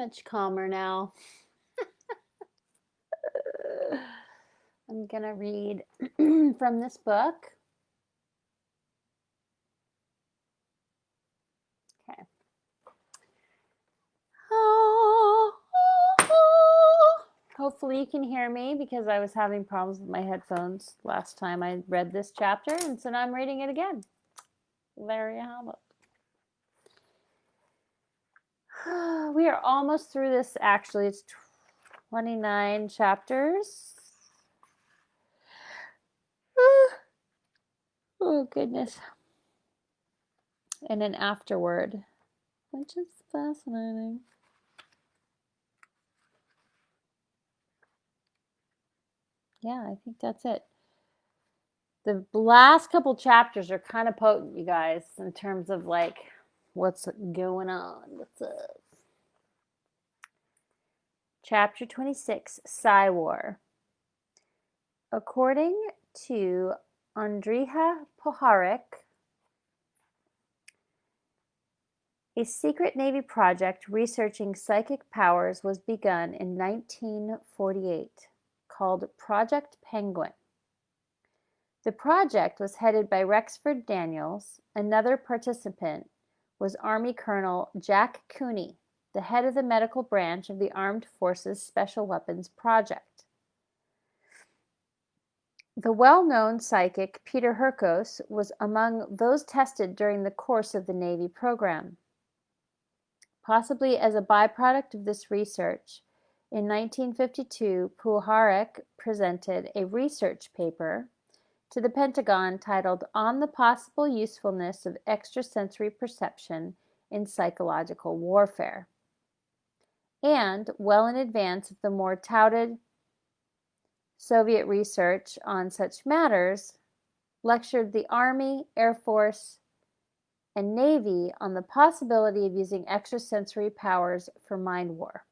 much calmer now. I'm going to read from this book. Okay. Hopefully you can hear me because I was having problems with my headphones last time I read this chapter, and so now I'm reading it again. There you have it. We are almost through this. Actually, it's 29 chapters. Oh, goodness. And an afterword, which is fascinating. Yeah, I think that's it. The last couple chapters are kind of potent, you guys, in terms of like what's going on. What's up? Chapter 26, Psi War. According to Andrija Poharic, a secret Navy project researching psychic powers was begun in 1948, called Project Penguin. The project was headed by Rexford Daniels. Another participant was Army Colonel Jack Cooney, the head of the medical branch of the Armed Forces Special Weapons Project. The well-known psychic Peter Hurkos was among those tested during the course of the Navy program. Possibly as a byproduct of this research, in 1952, Puharich presented a research paper to the Pentagon titled On the Possible Usefulness of Extrasensory Perception in Psychological Warfare. And, well in advance of the more touted Soviet research on such matters, lectured the Army, Air Force, and Navy on the possibility of using extrasensory powers for mind war.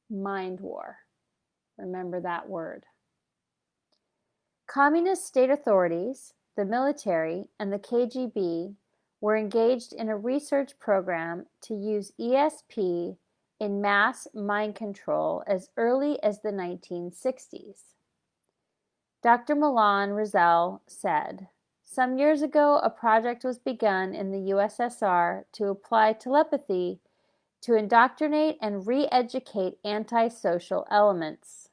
Mind war. Remember that word. Communist state authorities, the military, and the KGB were engaged in a research program to use ESP in mass mind control as early as the 1960s. Dr. Milan Rizal said, "Some years ago, a project was begun in the USSR to apply telepathy to indoctrinate and re-educate antisocial elements.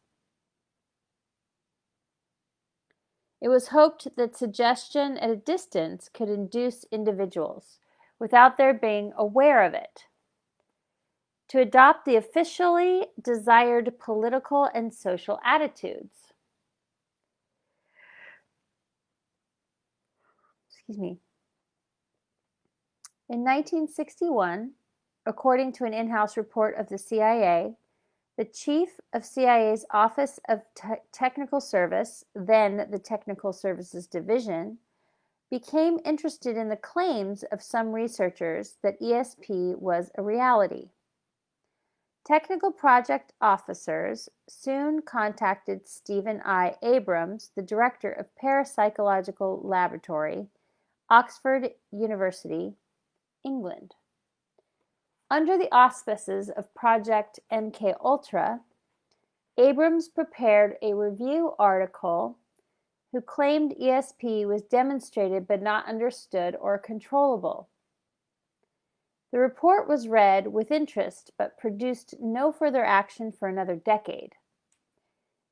It was hoped that suggestion at a distance could induce individuals, without their being aware of it, to adopt the officially desired political and social attitudes." In 1961, according to an in-house report of the CIA, the chief of CIA's Office of Technical Service, then the Technical Services Division, became interested in the claims of some researchers that ESP was a reality. Technical project officers soon contacted Stephen I. Abrams, the director of Parapsychological Laboratory, Oxford University, England. Under the auspices of Project MKUltra, Abrams prepared a review article who claimed ESP was demonstrated but not understood or controllable. The report was read with interest but produced no further action for another decade.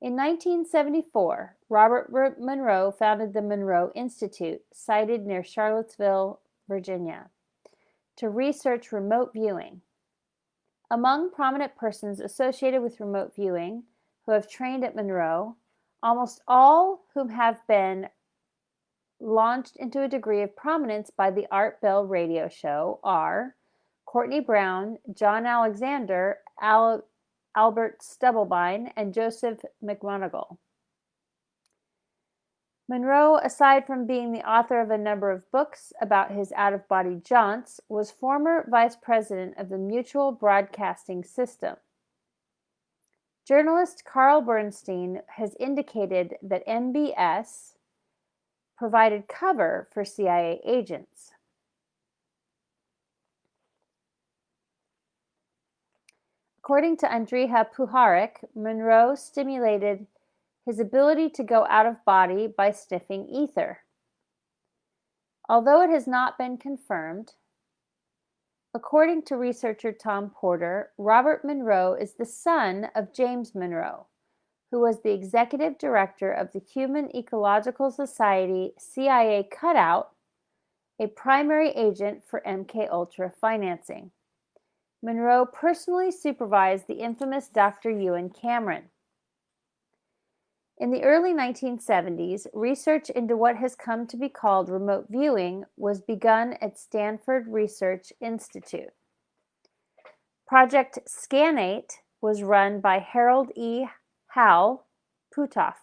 In 1974, Robert Monroe founded the Monroe Institute, sited near Charlottesville, Virginia, to research remote viewing. Among prominent persons associated with remote viewing who have trained at Monroe, almost all whom have been launched into a degree of prominence by the Art Bell radio show are Courtney Brown, John Alexander, Albert Stubblebine, and Joseph McMoneagle. Monroe, aside from being the author of a number of books about his out-of-body jaunts, was former vice president of the Mutual Broadcasting System. Journalist Carl Bernstein has indicated that MBS provided cover for CIA agents. According to Andrija Puharich, Monroe stimulated his ability to go out of body by sniffing ether. Although it has not been confirmed, according to researcher Tom Porter, Robert Monroe is the son of James Monroe, who was the executive director of the Human Ecological Society CIA cutout, a primary agent for MKUltra financing. Monroe personally supervised the infamous Dr. Ewan Cameron. In the early 1970s, research into what has come to be called remote viewing was begun at Stanford Research Institute. Project Scanate was run by Harold E. Hal Puthoff,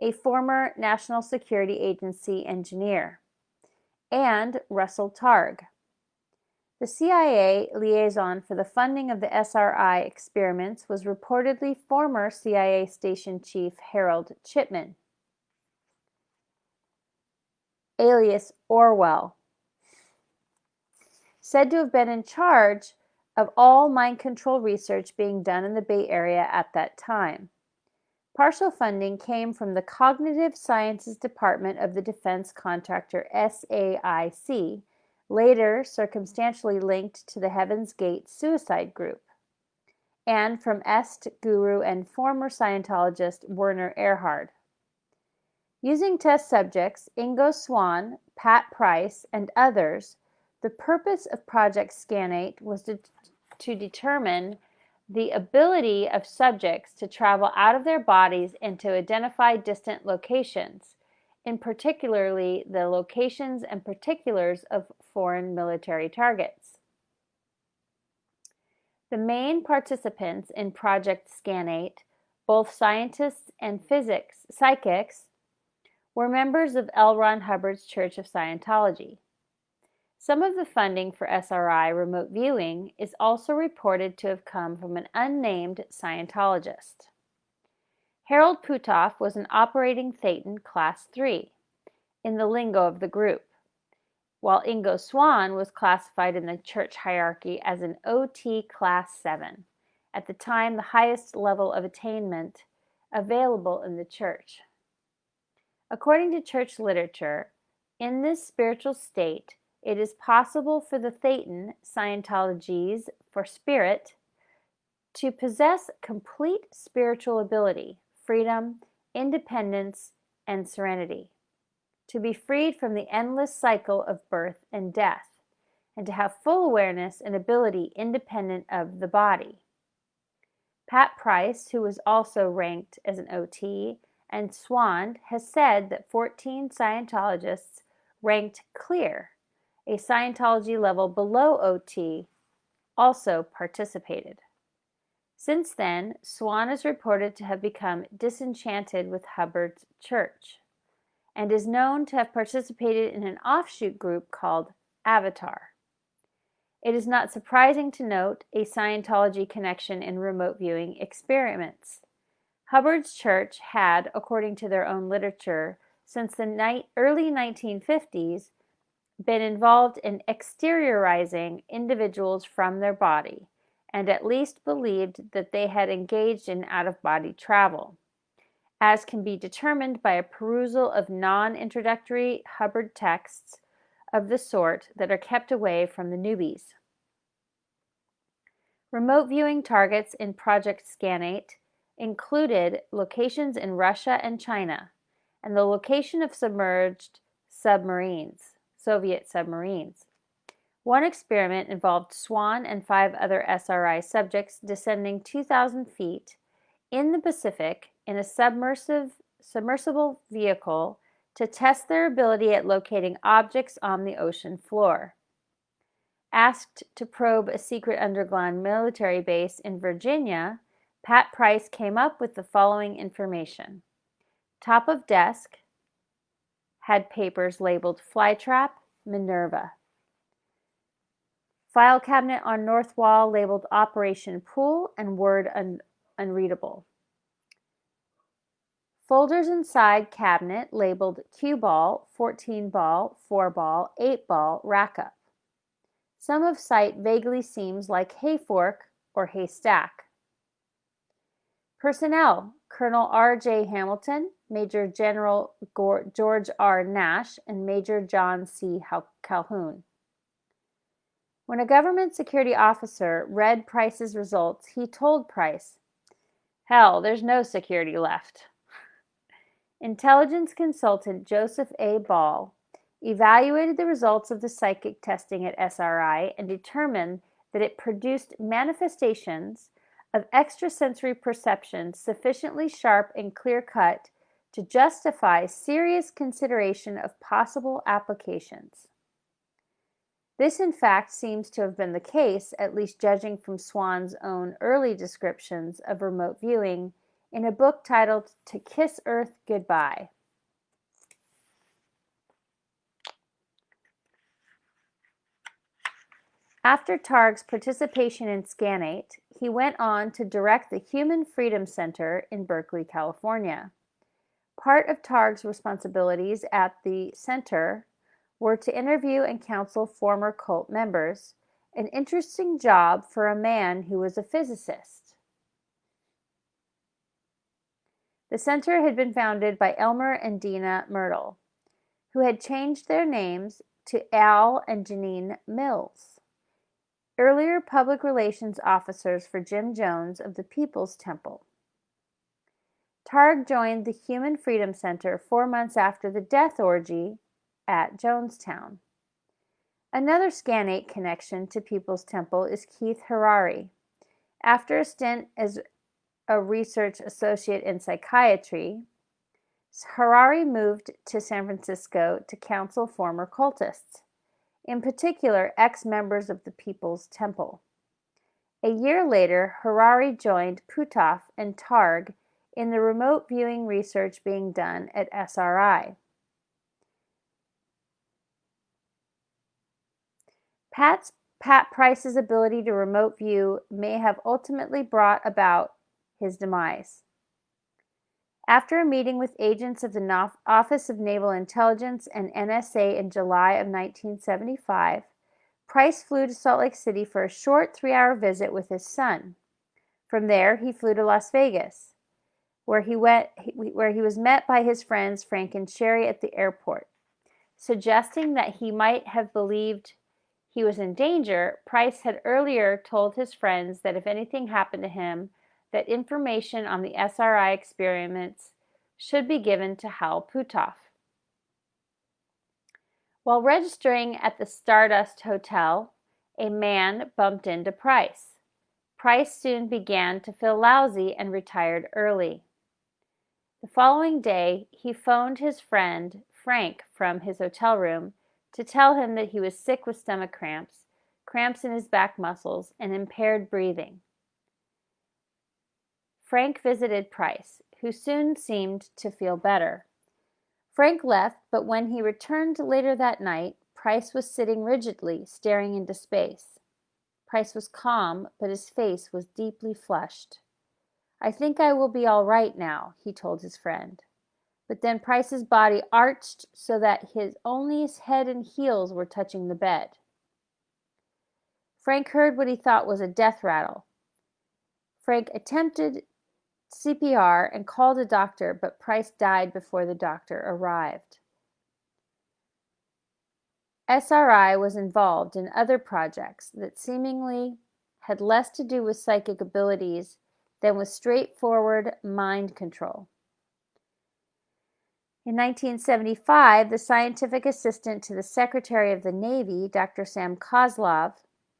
a former National Security Agency engineer, and Russell Targ. The CIA liaison for the funding of the SRI experiments was reportedly former CIA Station Chief Harold Chipman, alias Orwell, said to have been in charge of all mind control research being done in the Bay Area at that time. Partial funding came from the Cognitive Sciences Department of the defense contractor SAIC, later circumstantially linked to the Heaven's Gate suicide group, and from Est guru and former Scientologist Werner Erhard. Using test subjects Ingo Swann, Pat Price, and others, the purpose of Project Scanate was to determine the ability of subjects to travel out of their bodies and to identify distant locations, in particularly the locations and particulars of foreign military targets. The main participants in Project Scanate, both scientists and psychics, were members of L. Ron Hubbard's Church of Scientology. Some of the funding for SRI remote viewing is also reported to have come from an unnamed Scientologist. Harold Puthoff was an operating Thetan Class 3 in the lingo of the group, while Ingo Swann was classified in the church hierarchy as an OT Class 7, at the time the highest level of attainment available in the church. According to church literature, in this spiritual state, it is possible for the Thetan, Scientologies for spirit, to possess complete spiritual ability, freedom, independence, and serenity, to be freed from the endless cycle of birth and death, and to have full awareness and ability independent of the body. Pat Price, who was also ranked as an OT, and Swann has said that 14 Scientologists ranked clear, a Scientology level below OT, also participated. Since then, Swann is reported to have become disenchanted with Hubbard's church, and is known to have participated in an offshoot group called Avatar. It is not surprising to note a Scientology connection in remote viewing experiments. Hubbard's church had, according to their own literature, since the early 1950s, been involved in exteriorizing individuals from their body, and at least believed that they had engaged in out-of-body travel, as can be determined by a perusal of non-introductory Hubbard texts of the sort that are kept away from the newbies. Remote viewing targets in Project Scanate included locations in Russia and China, and the location of submerged submarines, Soviet submarines. One experiment involved Swann and 5 other SRI subjects descending 2,000 feet in the Pacific in a submersible vehicle to test their ability at locating objects on the ocean floor. Asked to probe a secret underground military base in Virginia, Pat Price came up with the following information. Top of desk had papers labeled Flytrap, Minerva. File cabinet on north wall labeled Operation Pool and word unreadable. Folders inside cabinet labeled Cue Ball, 14 Ball, 4 Ball, 8 Ball, Rack Up. Some of sight vaguely seems like hay fork or haystack. Personnel: Colonel R.J. Hamilton, Major General George R. Nash, and Major John C. Calhoun. When a government security officer read Price's results, he told Price, "Hell, there's no security left." Intelligence consultant Joseph A. Ball evaluated the results of the psychic testing at SRI and determined that it produced manifestations of extrasensory perception sufficiently sharp and clear-cut to justify serious consideration of possible applications. This, in fact, seems to have been the case, at least judging from Swann's own early descriptions of remote viewing in a book titled To Kiss Earth Goodbye. After Targ's participation in Scan8, he went on to direct the Human Freedom Center in Berkeley, California. Part of Targ's responsibilities at the center were to interview and counsel former cult members, an interesting job for a man who was a physicist. The center had been founded by Elmer and Dina Myrtle, who had changed their names to Al and Janine Mills, earlier public relations officers for Jim Jones of the People's Temple. Targ joined the Human Freedom Center 4 months after the death orgy at Jonestown. Another Scan8 connection to People's Temple is Keith Harari. After a stint as a research associate in psychiatry, Harari moved to San Francisco to counsel former cultists, in particular ex-members of the People's Temple. A year later, Harari joined Puthoff and Targ in the remote viewing research being done at SRI. Pat Price's ability to remote view may have ultimately brought about his demise. After a meeting with agents of the Office of Naval Intelligence and NSA in July of 1975, Price flew to Salt Lake City for a short 3-hour visit with his son. From there, he flew to Las Vegas, where he was met by his friends Frank and Sherry at the airport. Suggesting that he might have believed he was in danger, Price had earlier told his friends that if anything happened to him, that information on the SRI experiments should be given to Hal Puthoff. While registering at the Stardust Hotel, a man bumped into Price. Price soon began to feel lousy and retired early. The following day, he phoned his friend Frank from his hotel room to tell him that he was sick with stomach cramps, cramps in his back muscles, and impaired breathing. Frank visited Price, who soon seemed to feel better. Frank left, but when he returned later that night, Price was sitting rigidly, staring into space. Price was calm, but his face was deeply flushed. "I think I will be all right now," he told his friend. But then Price's body arched so that only his head and heels were touching the bed. Frank heard what he thought was a death rattle. Frank attempted CPR and called a doctor, but Price died before the doctor arrived. SRI was involved in other projects that seemingly had less to do with psychic abilities than with straightforward mind control. In 1975, the scientific assistant to the Secretary of the Navy, Dr. Sam Kozlov,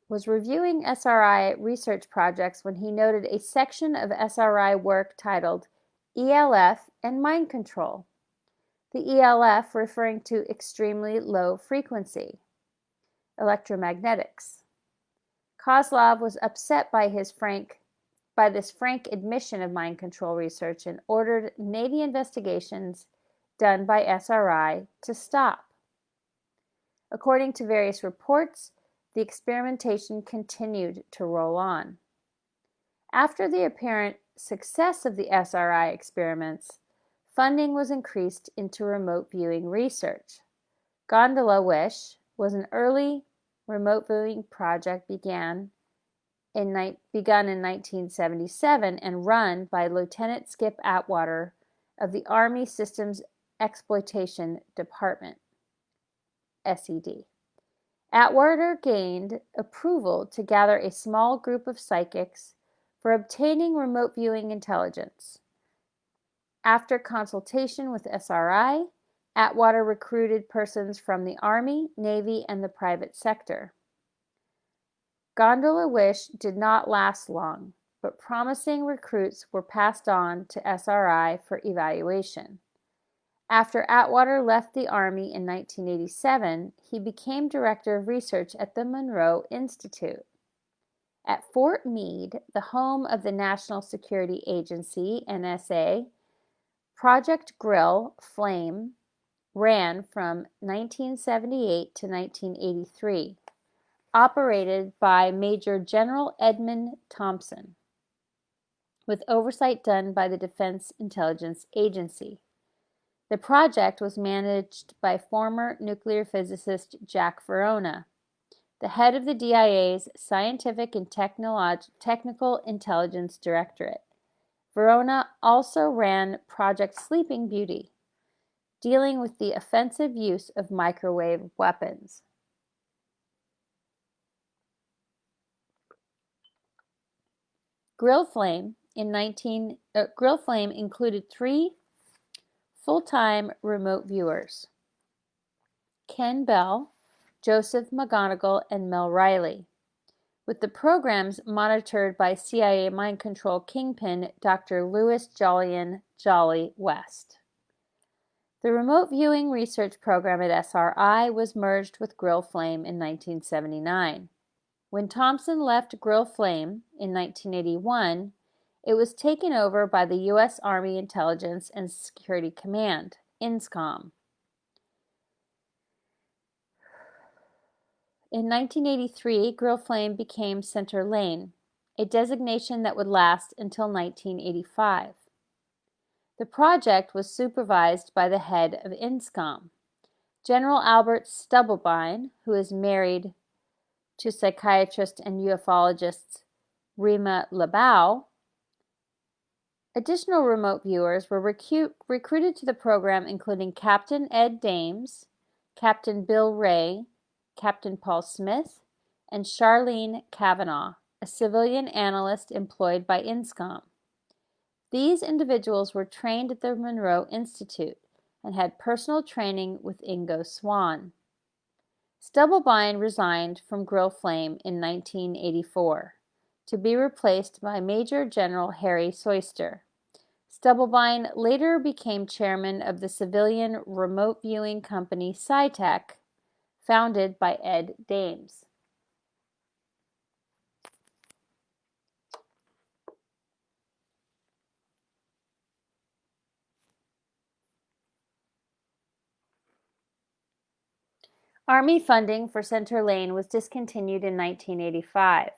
was reviewing SRI research projects when he noted a section of SRI work titled ELF and Mind Control, the ELF referring to extremely low frequency, electromagnetics. Kozlov was upset by this frank admission of mind control research and ordered Navy investigations done by SRI to stop. According to various reports, the experimentation continued to roll on. After the apparent success of the SRI experiments, funding was increased into remote viewing research. Gondola Wish was an early remote viewing project began begun in 1977 and run by Lieutenant Skip Atwater of the Army Systems Exploitation Department, SED. Atwater gained approval to gather a small group of psychics for obtaining remote viewing intelligence. After consultation with SRI, Atwater recruited persons from the Army, Navy, and the private sector. Gondola Wish did not last long, but promising recruits were passed on to SRI for evaluation. After Atwater left the Army in 1987, he became director of research at the Monroe Institute. At Fort Meade, the home of the National Security Agency, NSA, Project Grill Flame ran from 1978 to 1983, operated by Major General Edmund Thompson, with oversight done by the Defense Intelligence Agency. The project was managed by former nuclear physicist Jack Verona, the head of the DIA's Scientific and Technical Intelligence Directorate. Verona also ran Project Sleeping Beauty, dealing with the offensive use of microwave weapons. Grill Flame included 3 full-time remote viewers: Ken Bell, Joseph McGonigal, and Mel Riley, with the programs monitored by CIA mind control kingpin Dr. Louis Jolyon Jolly West. The remote viewing research program at SRI was merged with Grill Flame in 1979. When Thompson left Grill Flame in 1981, it was taken over by the U.S. Army Intelligence and Security Command, INSCOM. In 1983, Grill Flame became Center Lane, a designation that would last until 1985. The project was supervised by the head of INSCOM, General Albert Stubblebine, who is married to psychiatrist and ufologist Rima Labau. Additional remote viewers were recruited to the program, including Captain Ed Dames, Captain Bill Ray, Captain Paul Smith, and Charlene Kavanaugh, a civilian analyst employed by INSCOM. These individuals were trained at the Monroe Institute and had personal training with Ingo Swann. Stubblebine resigned from Grill Flame in 1984 to be replaced by Major General Harry Soyster. Stubblebine later became chairman of the civilian remote viewing company SciTech, founded by Ed Dames. Army funding for Center Lane was discontinued in 1985,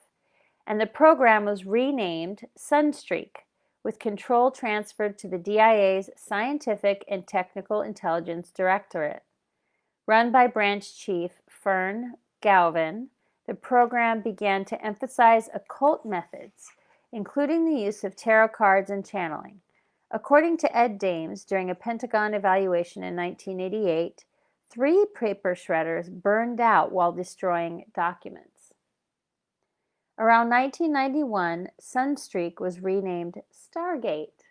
and the program was renamed Sunstreak, with control transferred to the DIA's Scientific and Technical Intelligence Directorate. Run by Branch Chief Fern Galvin, the program began to emphasize occult methods, including the use of tarot cards and channeling. According to Ed Dames, during a Pentagon evaluation in 1988, 3 paper shredders burned out while destroying documents. Around 1991, Sunstreak was renamed Stargate,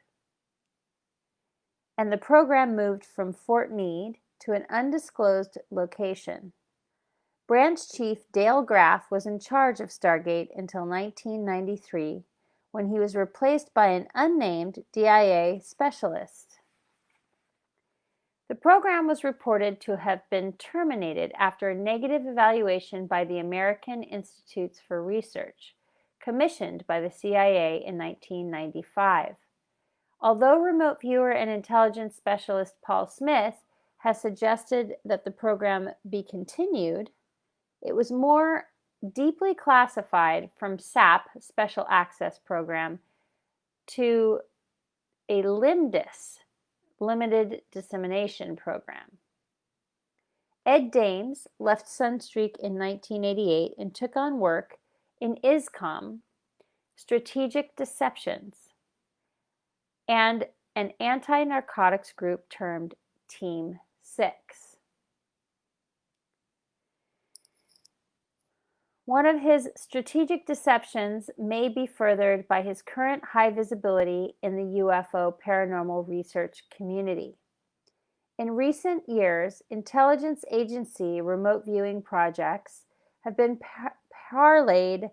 and the program moved from Fort Meade to an undisclosed location. Branch Chief Dale Graff was in charge of Stargate until 1993, when he was replaced by an unnamed DIA specialist. The program was reported to have been terminated after a negative evaluation by the American Institutes for Research, commissioned by the CIA in 1995. Although remote viewer and intelligence specialist Paul Smith has suggested that the program be continued, it was more deeply classified from SAP, Special Access Program, to a LIMDIS, Limited Dissemination Program. Ed Dames left Sunstreak in 1988 and took on work in ISCOM strategic deceptions, and an anti-narcotics group termed Team 6. One of his strategic deceptions may be furthered by his current high visibility in the UFO paranormal research community. In recent years, intelligence agency remote viewing projects have been parlayed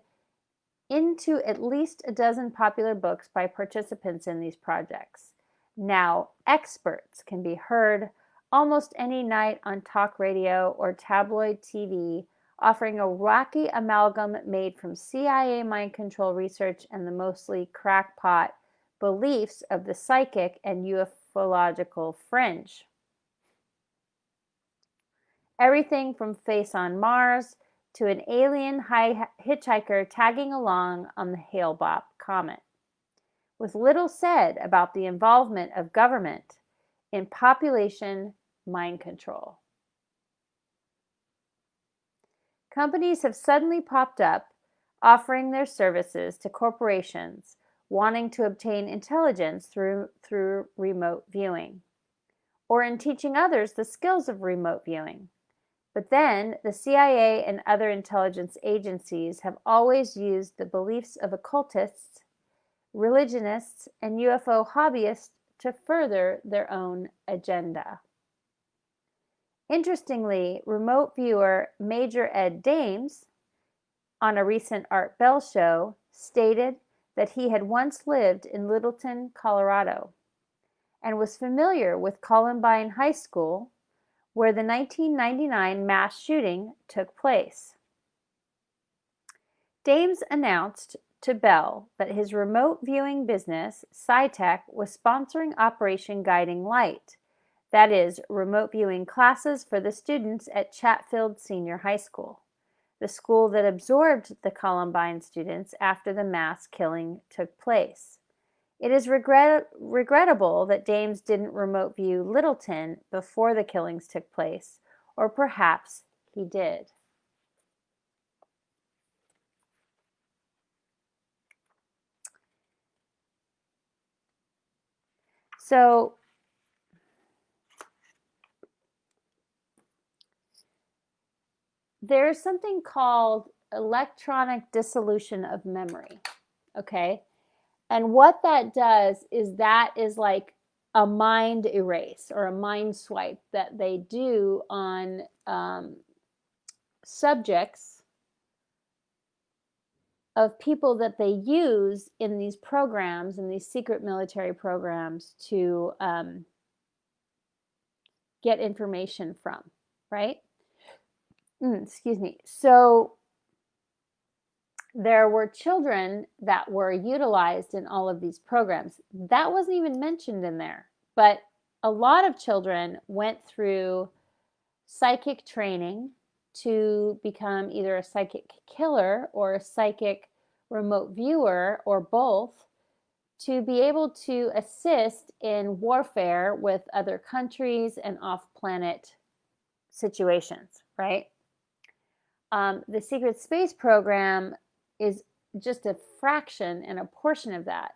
into at least a dozen popular books by participants in these projects. Now, experts can be heard almost any night on talk radio or tabloid TV, offering a rocky amalgam made from CIA mind control research and the mostly crackpot beliefs of the psychic and ufological fringe. Everything from Face on Mars to an alien hitchhiker tagging along on the Hale-Bopp comet. With little said about the involvement of government in population mind control. Companies have suddenly popped up offering their services to corporations wanting to obtain intelligence through remote viewing, or in teaching others the skills of remote viewing. But then the CIA and other intelligence agencies have always used the beliefs of occultists, religionists, and UFO hobbyists to further their own agenda. Interestingly, remote viewer Major Ed Dames, on a recent Art Bell show, stated that he had once lived in Littleton, Colorado, and was familiar with Columbine High School, where the 1999 mass shooting took place. Dames announced to Bell that his remote viewing business, SciTech, was sponsoring Operation Guiding Light, that is, remote viewing classes for the students at Chatfield Senior High School, the school that absorbed the Columbine students after the mass killing took place. It is regrettable that Dames didn't remote view Littleton before the killings took place, or perhaps he did. So, there's something called electronic dissolution of memory, okay? And what that does is that is like a mind erase or a mind swipe that they do on subjects of people that they use in these programs, in these secret military programs, to get information from, right? Excuse me. So there were children that were utilized in all of these programs. That wasn't even mentioned in there. But a lot of children went through psychic training to become either a psychic killer or a psychic remote viewer or both, to be able to assist in warfare with other countries and off-planet situations, right? The secret space program is just a fraction and a portion of that.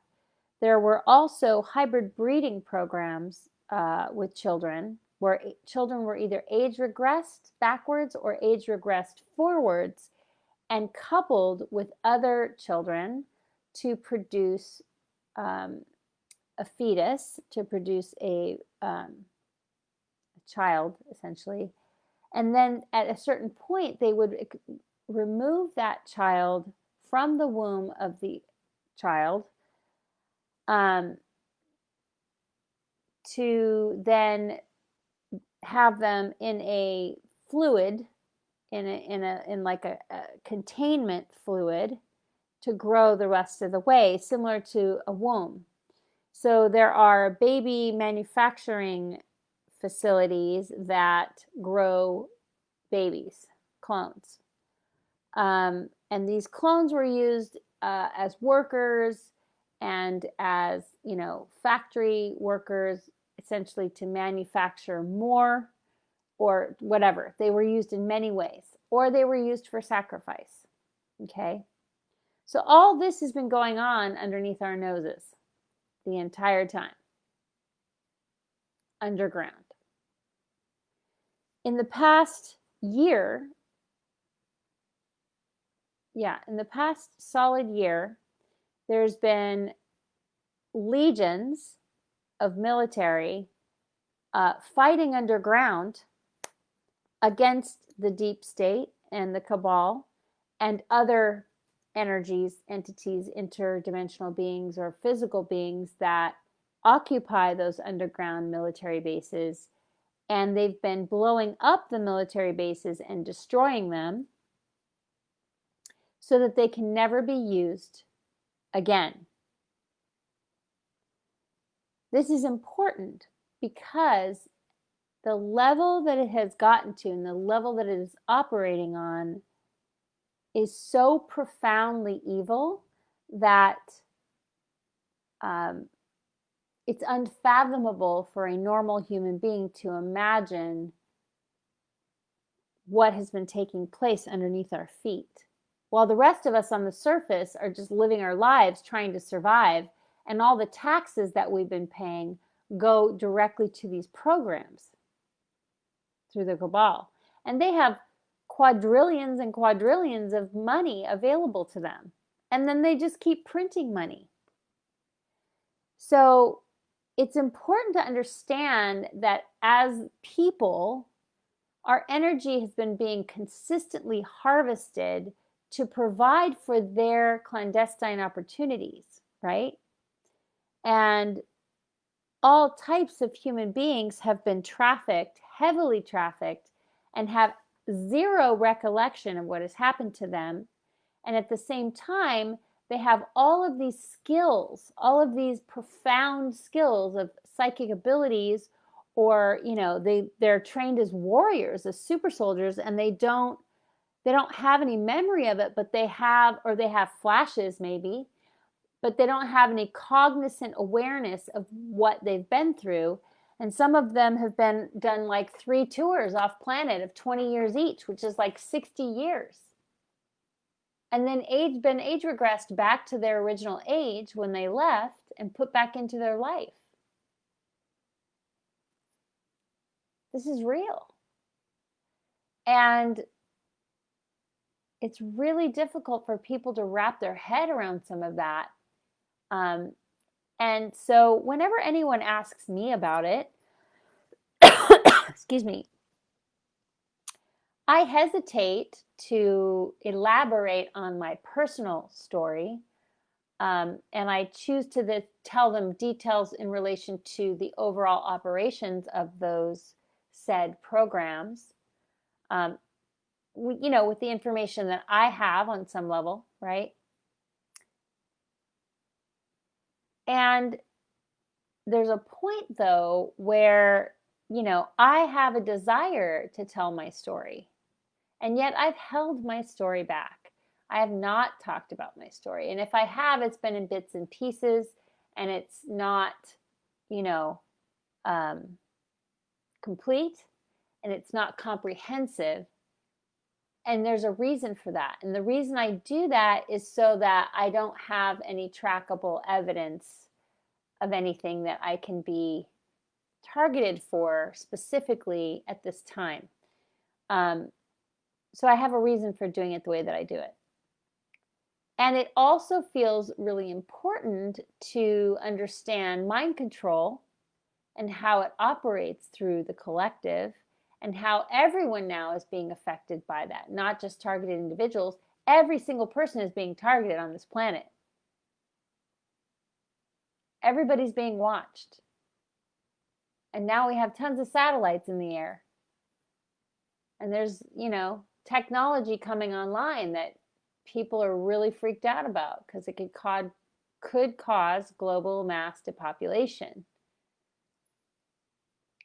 There were also hybrid breeding programs with children, where children were either age regressed backwards or age regressed forwards and coupled with other children to produce a fetus, to produce a child, essentially. And then at a certain point, they would remove that child from the womb of the child to then have them in a fluid, in like a containment fluid, to grow the rest of the way, similar to a womb. So there are baby manufacturing facilities that grow babies, clones. And these clones were used as workers and as, factory workers, essentially to manufacture more or whatever. They were used in many ways, or they were used for sacrifice, okay? So all this has been going on underneath our noses the entire time, underground. In the past year, in the past solid year, there's been legions of military fighting underground against the deep state and the cabal and other energies, entities, interdimensional beings, or physical beings that occupy those underground military bases. And they've been blowing up the military bases and destroying them so that they can never be used again. This is important because the level that it has gotten to and the level that it is operating on is so profoundly evil that it's unfathomable for a normal human being to imagine what has been taking place underneath our feet. While the rest of us on the surface are just living our lives trying to survive, and all the taxes that we've been paying go directly to these programs through the cabal. And they have quadrillions and quadrillions of money available to them. And then they just keep printing money. So it's important to understand that as people, our energy has been being consistently harvested to provide for their clandestine opportunities, right? And all types of human beings have been trafficked, heavily trafficked, and have zero recollection of what has happened to them. And at the same time, they have all of these skills, all of these profound skills of psychic abilities, or, you know, they're trained as warriors, as super soldiers, and they don't have any memory of it, but they have flashes maybe, but they don't have any cognizant awareness of what they've been through. And some of them have done like 3 tours off planet of 20 years each, which is like 60 years. And then been age regressed back to their original age when they left and put back into their life. This is real. And it's really difficult for people to wrap their head around some of that. And so whenever anyone asks me about it, excuse me, I hesitate to elaborate on my personal story, and I choose to tell them details in relation to the overall operations of those said programs, with the information that I have on some level, right? And there's a point, though, where, I have a desire to tell my story. And yet I've held my story back. I have not talked about my story. And if I have, it's been in bits and pieces, and it's not, complete, and it's not comprehensive. And there's a reason for that. And the reason I do that is so that I don't have any trackable evidence of anything that I can be targeted for specifically at this time. So I have a reason for doing it the way that I do it. And it also feels really important to understand mind control and how it operates through the collective, and how everyone now is being affected by that, not just targeted individuals. Every single person is being targeted on this planet. Everybody's being watched. And now we have tons of satellites in the air. And there's, technology coming online that people are really freaked out about because it could cause global mass depopulation.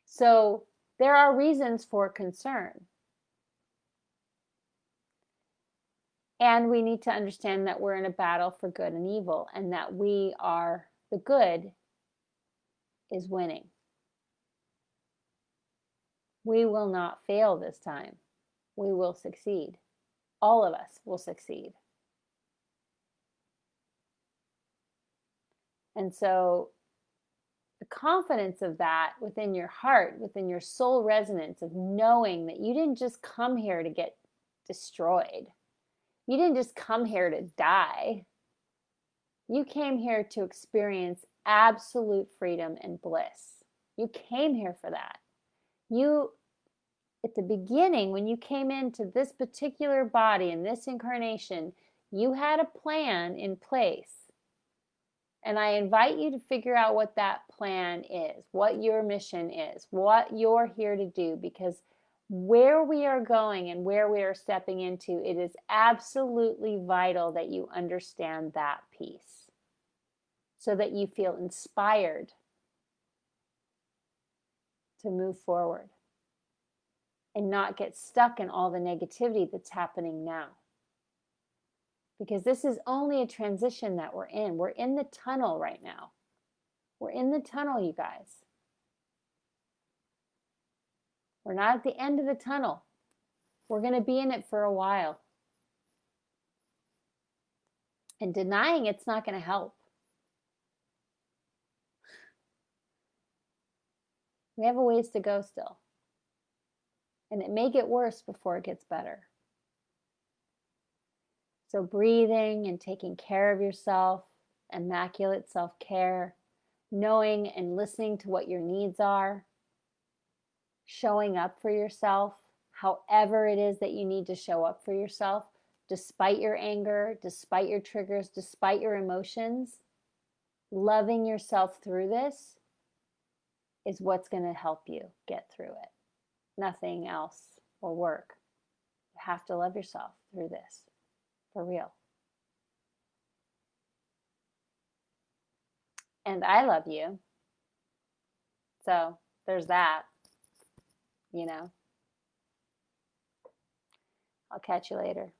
So there are reasons for concern. And we need to understand that we're in a battle for good and evil, and that the good is winning. We will not fail this time. We will succeed. All of us will succeed. And so the confidence of that within your heart, within your soul resonance of knowing that you didn't just come here to get destroyed. You didn't just come here to die. You came here to experience absolute freedom and bliss. You came here for that. You, at the beginning, when you came into this particular body in this incarnation, you had a plan in place. And I invite you to figure out what that plan is, what your mission is, what you're here to do, because where we are going and where we are stepping into, it is absolutely vital that you understand that piece so that you feel inspired to move forward and not get stuck in all the negativity that's happening now. Because this is only a transition that we're in. We're in the tunnel right now. We're in the tunnel, you guys. We're not at the end of the tunnel. We're going to be in it for a while. And denying it's not going to help. We have a ways to go still. And it may get worse before it gets better. So breathing and taking care of yourself, immaculate self-care, knowing and listening to what your needs are, showing up for yourself, however it is that you need to show up for yourself, despite your anger, despite your triggers, despite your emotions, loving yourself through this is what's going to help you get through it. Nothing else will work. You have to love yourself through this. For real. And I love you. So there's that, you know. I'll catch you later.